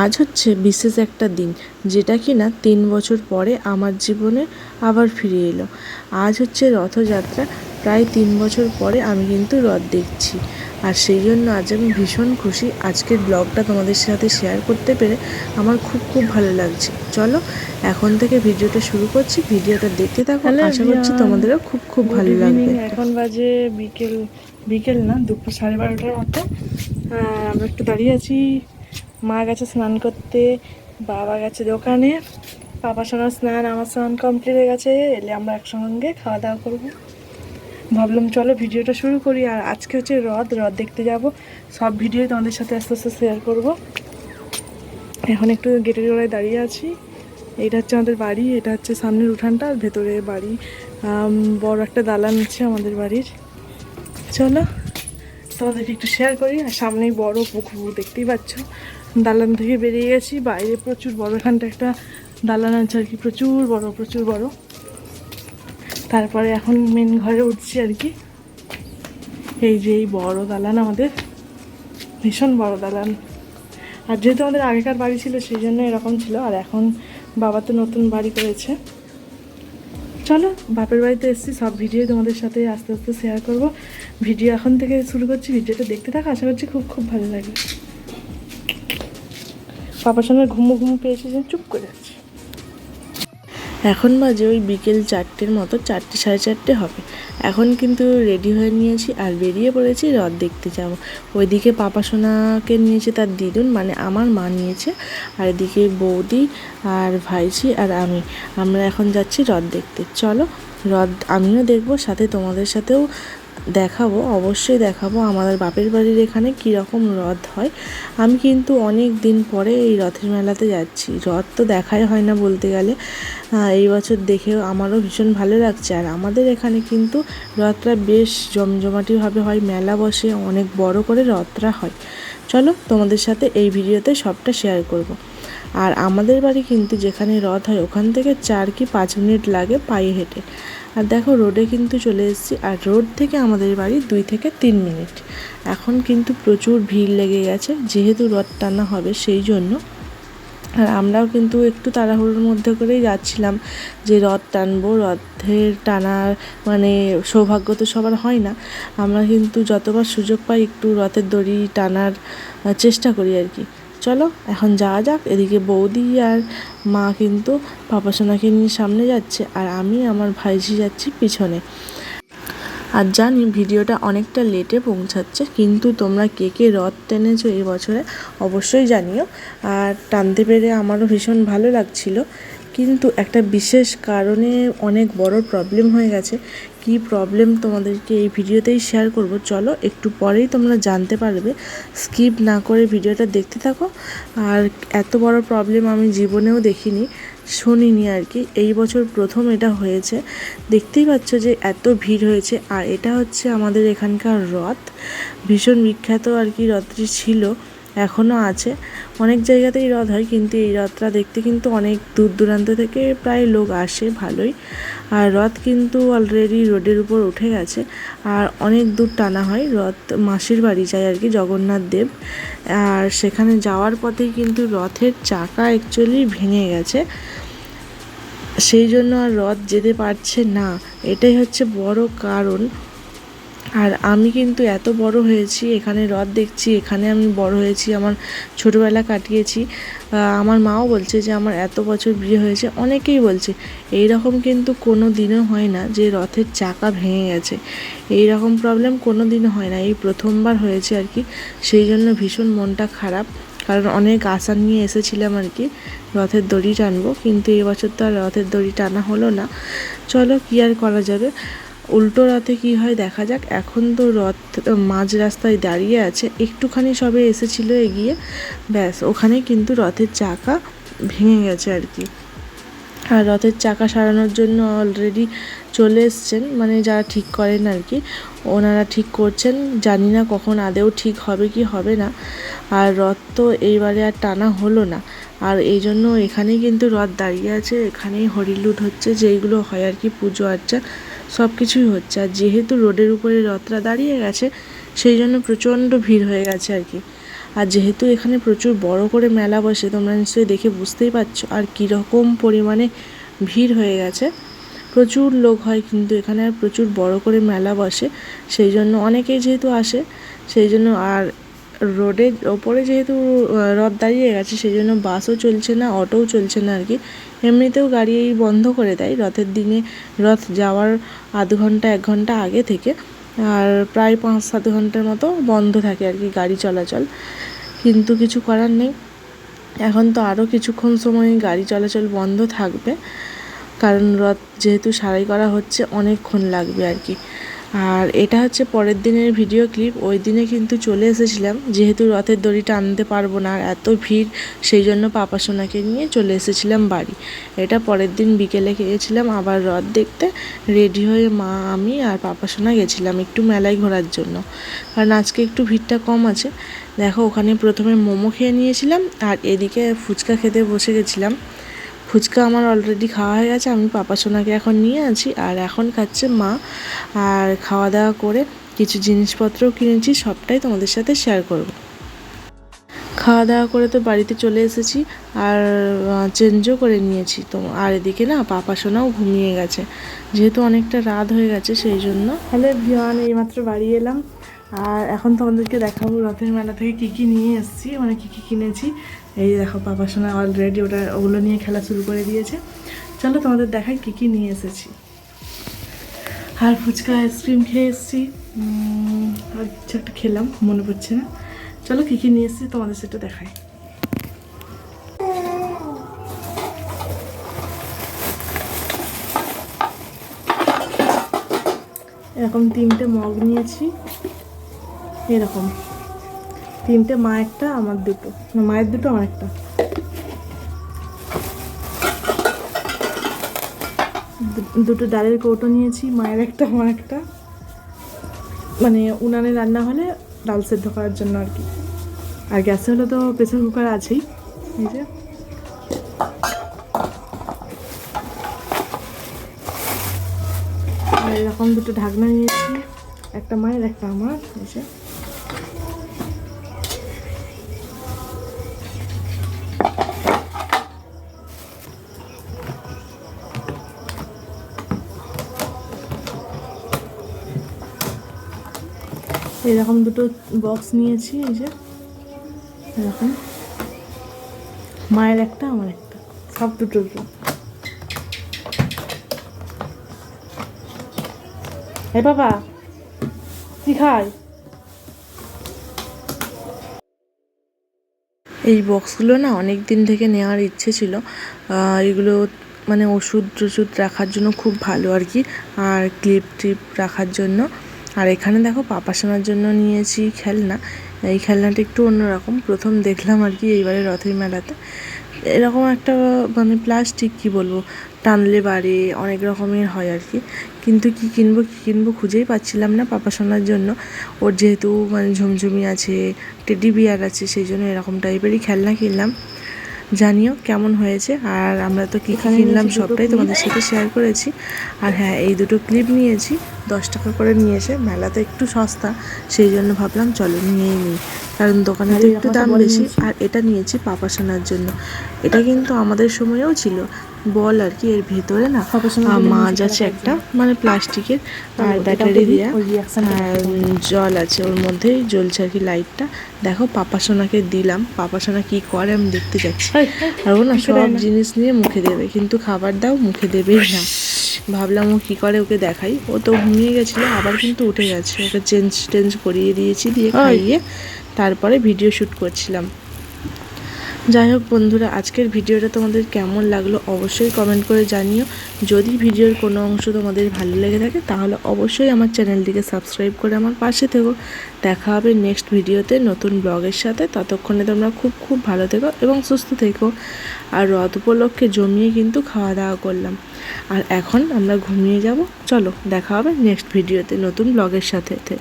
আজ হচ্ছে বিশেষ একটা দিন, যেটা কি না 3 বছর পরে আমার জীবনে আবার ফিরে এলো। আজ হচ্ছে রথযাত্রা। প্রায় 3 বছর পরে আমি কিন্তু রথ দেখছি, আর সেই জন্য আজ আমি ভীষণ খুশি। আজকের ব্লগটা তোমাদের সাথে শেয়ার করতে পেরে আমার খুব খুব ভালো লাগছে। চলো এখন থেকে ভিডিওটা শুরু করছি, ভিডিওটা দেখতে থাকো। আশা করছি তোমাদেরও খুব খুব ভালো লাগবে। এখন বাজে বিকেল বিকেল না, দুপুর 12:30টার মতো। আমরা একটু দাঁড়িয়ে আছি। মা গেছে স্নান করতে, বাবা গেছে দোকানে। বাবার সঙ্গে স্নান, আমার স্নান কমপ্লিট হয়ে গেছে। এলে আমরা একসঙ্গে খাওয়া দাওয়া করবো। ভাবলাম চলো ভিডিওটা শুরু করি। আর আজকে হচ্ছে রথ দেখতে যাব। সব ভিডিও তোমাদের সাথে আস্তে আস্তে শেয়ার করবো। এখন একটু গেটের গোড়ায় দাঁড়িয়ে আছি। এটা হচ্ছে আমাদের বাড়ি, এটা হচ্ছে সামনের উঠানটা, আর ভেতরে বাড়ি। বড় একটা দালান আছে আমাদের বাড়ির। চলো তোমাদেরকে একটু শেয়ার করি। আর সামনেই বড় পুকুর, দেখতেই পাচ্ছ। দালান থেকে বেরিয়ে গেছি, বাইরে প্রচুর বড়, এখানটা একটা দালান আছে আর কি, প্রচুর বড়। তারপরে এখন মেন ঘরে উঠছি আর কি। এই যে এই বড় দালান আমাদের, ভীষণ বড় দালান। আর যেহেতু আমাদের আগেকার বাড়ি ছিল সেই জন্য এরকম ছিল, আর এখন বাবা তো নতুন বাড়ি করেছে। চলো বাপের বাড়িতে এসেছি, সব ভিডিও তোমাদের সাথে আস্তে আস্তে শেয়ার করব। ভিডিও এখন থেকে শুরু করছি, ভিডিওটা দেখতে থাকো, আশা করছি খুব খুব ভালো লাগবে। বাবার সঙ্গে ঘুমো পেয়েছি যে চুপ করে যাচ্ছি। এখন বাজে ওই বিকেল 4টের মতো, 4টে সাড়ে 4টে হবে। এখন কিন্তু রেডি হয়ে নিয়েছি আর বেরিয়ে পড়েছি রথ দেখতে যাব। ওইদিকে পাপা সোনাকে নিয়েছে তার দিদুন, মানে আমার মা নিয়েছে, আর এদিকে বৌদি আর ভাইঝি আর আমরা এখন যাচ্ছি রথ দেখতে। চলো রথ আমিও দেখবো, সাথে তোমাদের সাথেও দেখাবো, অবশ্যই দেখাবো আমাদের বাপের বাড়ির এখানে কীরকম রথ হয়। আমি কিন্তু অনেক দিন পরে এই রথের মেলাতে যাচ্ছি। রথ তো দেখাই হয় না বলতে গেলে, এই বছর দেখেও আমারও ভীষণ ভালো লাগছে। আর আমাদের এখানে কিন্তু রথটা বেশ জমজমাটিভাবে হয়, মেলা বসে, অনেক বড় করে রথটা হয়। চলো তোমাদের সাথে এই ভিডিওতে সবটা শেয়ার করব। আর আমাদের বাড়ি কিন্তু যেখানে রথ হয় ওখান থেকে 4 কি 5 মিনিট লাগে পায়ে হেঁটে। আর দেখো রোডে কিন্তু চলে এসেছি, আর রোড থেকে আমাদের বাড়ি 2 থেকে 3 মিনিট। এখন কিন্তু প্রচুর ভিড় লেগে গেছে, যেহেতু রথ টানা হবে সেই জন্য। আর আমরাও কিন্তু একটু তাড়াহুড়োর মধ্যে করেই যাচ্ছিলাম যে রথ টানবো। রথের টানার মানে সৌভাগ্য তো সবার হয় না। আমরা কিন্তু যতবার সুযোগ পাই একটু রথের দড়ি টানার চেষ্টা করি আর কি। চলো এখন যাওয়া যাক। এদিকে বৌদি আর মা কিন্তু পাপা সোনাকে নিয়ে সামনে যাচ্ছে, আর আমি আমার ভাইঝি যাচ্ছি পিছনে। আর জানি ভিডিওটা অনেকটা লেটে পৌঁছাচ্ছে, কিন্তু তোমরা কে কে রথ টেনেছো এই বছরে অবশ্যই জানিও। আর টানতে পেরে আমারও ভীষণ ভালো লাগছিল, কিন্তু একটা বিশেষ কারণে অনেক বড় প্রবলেম হয়ে গেছে। কি প্রবলেম তোমাদেরকে এই ভিডিওতেই শেয়ার করব। চলো একটু পরেই তোমরা জানতে পারবে, স্কিপ না করে ভিডিওটা দেখতে থাকো। আর এত বড় প্রবলেম আমি জীবনেও দেখিনি, শুনিনি আর কি। এই বছর প্রথম এটা হয়েছে। দেখতেই পাচ্ছ যে এত ভিড় হয়েছে। আর এটা হচ্ছে আমাদের এখানকার রথ, ভীষণ বিখ্যাত আর কি রথটি ছিল, এখনও আছে। অনেক জায়গাতেই রথ হয়, কিন্তু এই রথটা দেখতে কিন্তু অনেক দূর দূরান্ত থেকে প্রায় লোক আসে ভালোই। আর রথ কিন্তু অলরেডি রোডের উপর উঠে গেছে, আর অনেক দূর টানা হয়। রথ মাসির বাড়ি যায় আর কি, জগন্নাথ দেব। আর সেখানে যাওয়ার পথেই কিন্তু রথের চাকা অ্যাকচুয়ালি ভেঙে গেছে, সেই জন্য আর রথ যেতে পারছে না। এটাই হচ্ছে বড় কারণ। আর আমি কিন্তু এত বড় হয়েছি এখানে রথ দেখছি, এখানে আমি বড় হয়েছি, আমার ছোটোবেলা কাটিয়েছি। আমার মাও বলছে যে আমার এত বছর বিয়ে হয়েছে, অনেকেই বলছে। এই রকম কিন্তু কোনো দিনও হয় না যে রথের চাকা ভেঙে গেছে, এই রকম প্রবলেম কোনো দিনও হয় না। এই প্রথমবার হয়েছে আর কি, সেই জন্য ভীষণ মনটা খারাপ। কারণ অনেক আশা নিয়ে এসেছিলাম আর কি রথের দড়ি টানবো, কিন্তু এবছর তো আর রথের দড়ি টানা হলো না। চলো কী আর করা যাবে। উল্টো রথে কি হয় দেখা যাক। এখন তো রথ মাঝ রাস্তায় দাঁড়িয়ে আছে, একটুখানি সবে এসেছিল এগিয়ে, ব্যাস ওখানেই কিন্তু রথের চাকা ভেঙে গেছে আর কি। আর রথের চাকা সারানোর জন্য অলরেডি চলে এসছেন, মানে যারা ঠিক করেন আর কি, ওনারা ঠিক করছেন। জানি না কখন আদেও ঠিক হবে কি হবে না। আর রথ তো এইবারে আর টানা হলো না, আর এই জন্য এখানেই কিন্তু রথ দাঁড়িয়ে আছে। এখানেই হরিলুট হচ্ছে, যেইগুলো হয় আর কি, পুজো আর্চা সব কিছুই হচ্ছে। আর যেহেতু রোডের উপরে রথটা দাঁড়িয়ে গেছে সেই জন্য প্রচণ্ড ভিড় হয়ে গেছে আর কি। আর যেহেতু এখানে প্রচুর বড় করে মেলা বসে, তোমরা নিশ্চয়ই দেখে বুঝতেই পারছো আর কীরকম পরিমাণে ভিড় হয়ে গেছে। প্রচুর লোক হয় কিন্তু এখানে, আর প্রচুর বড় করে মেলা বসে, সেই জন্য অনেকেই যেহেতু আসে সেই জন্য। আর রোডের ওপরে যেহেতু রথ দাঁড়িয়ে গেছে সেই জন্য বাসও চলছে না, অটোও চলছে না আর কি। এমনিতেও গাড়ি বন্ধ করে দেয় রথের দিনে, রথ যাওয়ার আধ ঘন্টা 1 ঘন্টা আগে থেকে, আর প্রায় 5-7 ঘন্টার মতো বন্ধ থাকে আর কি গাড়ি চলাচল। কিন্তু কিছু করার নেই, এখন তো আরও কিছুক্ষণ সময় গাড়ি চলাচল বন্ধ থাকবে, কারণ রথ যেহেতু সারাই করা হচ্ছে অনেকক্ষণ লাগবে আর কি। আর এটা হচ্ছে পরের দিনের ভিডিও ক্লিপ। ওই দিনে কিন্তু চলে এসেছিলাম, যেহেতু রথের দড়িটা আনতে পারবো না আর এত ভিড়, সেই জন্য পাপা সোনাকে নিয়ে চলে এসেছিলাম বাড়ি। এটা পরের দিন বিকেলে গিয়েছিলাম আবার রথ দেখতে, রেডি হয়ে মা, আমি আর পাপা সোনা গেছিলাম একটু মেলায় ঘোরার জন্য, কারণ আজকে একটু ভিড়টা কম আছে। দেখো ওখানে প্রথমে মোমো খেয়ে নিয়েছিলাম আর এদিকে ফুচকা খেতে বসে গেছিলাম। ফুচকা আমার অলরেডি খাওয়া হয়ে গেছে, আমি পাপা সোনাকে এখন নিয়ে আছি আর এখন খাচ্ছে মা। আর খাওয়া দাওয়া করে কিছু জিনিসপত্রও কিনেছি, সবটাই তোমাদের সাথে শেয়ার করব। খাওয়া দাওয়া করে তো বাড়িতে চলে এসেছি আর চেঞ্জও করে নিয়েছি তো। আর এদিকে না পাপা সোনাও ঘুমিয়ে গেছে, যেহেতু অনেকটা রাত হয়ে গেছে সেই জন্য। হ্যালো ভিওয়ান, এইমাত্র বাড়ি এলাম আর এখন তোমাদেরকে দেখাবো রথের মেলা থেকে কী কী নিয়ে এসেছি, মানে কী কী কিনেছি। এই দেখো পাপা সোনা অলরেডি ওগুলো নিয়ে খেলা শুরু করে দিয়েছে। চলো তোমাদের দেখাই কী কী নিয়ে এসেছি। আর ফুচকা আইসক্রিম খেয়ে এসেছি, আর কিছু একটা খেলাম মনে পড়ছে না। চলো কী কী নিয়ে এসেছি তোমাদের সেটা দেখাই। এরকম 3টে মগ নিয়েছি, এরকম 3টে, মা একটা আমার দুটো, না মায়ের দুটো আমার একটা। দুটো ডালের কৌটো নিয়েছি, মায়ের একটা আমার একটা, মানে উনানে রান্না হলে ডাল সেদ্ধ করার জন্য আর কি। আর গ্যাসে হলে তো প্রেসার কুকার আছেই। এই যে আর এরকম দুটো ঢাকনা নিয়েছি, একটা মায়ের একটা আমার। এই যে এরকম দুটো বক্স নিয়েছি, এই যে এরকম মায়ের একটা আমার একটা, সব দুটো দুটো। এই বাবা কি খায়? এই বক্সগুলো না অনেক দিন থেকে নেওয়ার ইচ্ছে ছিল। এগুলো মানে ওষুধ টষুধ রাখার জন্য খুব ভালো আর কি, আর ক্লিপ টিপ রাখার জন্য। আর এখানে দেখো পাপা সোনার জন্য নিয়েছি খেলনা। এই খেলনাটা একটু অন্যরকম, প্রথম দেখলাম আর কি এইবারে রথের মেলাতে। এরকম একটা মানে প্লাস্টিক, কি বলবো, টানলে বাড়ে, অনেক রকমের হয় আর কি। কিন্তু কী কিনবো খুঁজেই পাচ্ছিলাম না পাপা সোনার জন্য। ওর যেহেতু মানে ঝুমঝুমি আছে, টেডি বিয়ার আছে, সেই জন্য এরকম টাইপেরই খেলনা কিনলাম। জানিও কেমন হয়েছে, আর আমরা তো কী কী কিনলাম সবটাই তোমাদের সাথে শেয়ার করেছি। আর হ্যাঁ, এই দুটো ক্লিপ নিয়েছি, 10 টাকা করে নিয়েছে, মেলাতে একটু সস্তা, সেই জন্য ভাবলাম চলো নিয়েই নিই, কারণ দোকানে তো একটু দাম বেশি। আর এটা নিয়েছি পাপা সোনার জন্য, এটা কিন্তু আমাদের সময়েও ছিল বল আর কি। এর ভেতরে না মাছ আছে একটা, মানে প্লাস্টিকের, আর ব্যাটারি দেওয়া, আর জল আছে ওর মধ্যেই জ্বলছে আর কি লাইটটা। দেখো পাপা সোনাকে দিলাম, পাপা সোনা কী করে আমি দেখতে যাচ্ছি। আর ও না সব জিনিস নিয়ে মুখে দেবে, কিন্তু খাবার দাও মুখে দেবেই না। ভাবলাম ও কী করে ওকে দেখাই। ও তো ঘুমিয়ে গেছিলো, আবার কিন্তু উঠে গেছে, ওকে চেঞ্জ করিয়ে দিয়েছি, দিয়ে খাইয়ে তারপরে ভিডিও শ্যুট করছিলাম। যাই হোক বন্ধুরা, আজকের ভিডিওটা তোমাদের কেমন লাগলো অবশ্যই কমেন্ট করে জানিও। যদি ভিডিওর কোনো অংশ তোমাদের ভালো লেগে থাকে তাহলে অবশ্যই আমার চ্যানেলটিকে সাবস্ক্রাইব করে আমার পাশে থেকো। দেখা হবে নেক্সট ভিডিওতে নতুন ব্লগের সাথে। ততক্ষণে তোমরা খুব ভালো থেকো এবং সুস্থ থেকো। আর রথ উপলক্ষে জমিয়ে কিন্তু খাওয়া দাওয়া করলাম, আর এখন আমরা ঘুমিয়ে যাব। চলো দেখা হবে নেক্সট ভিডিওতে নতুন ব্লগের সাথে।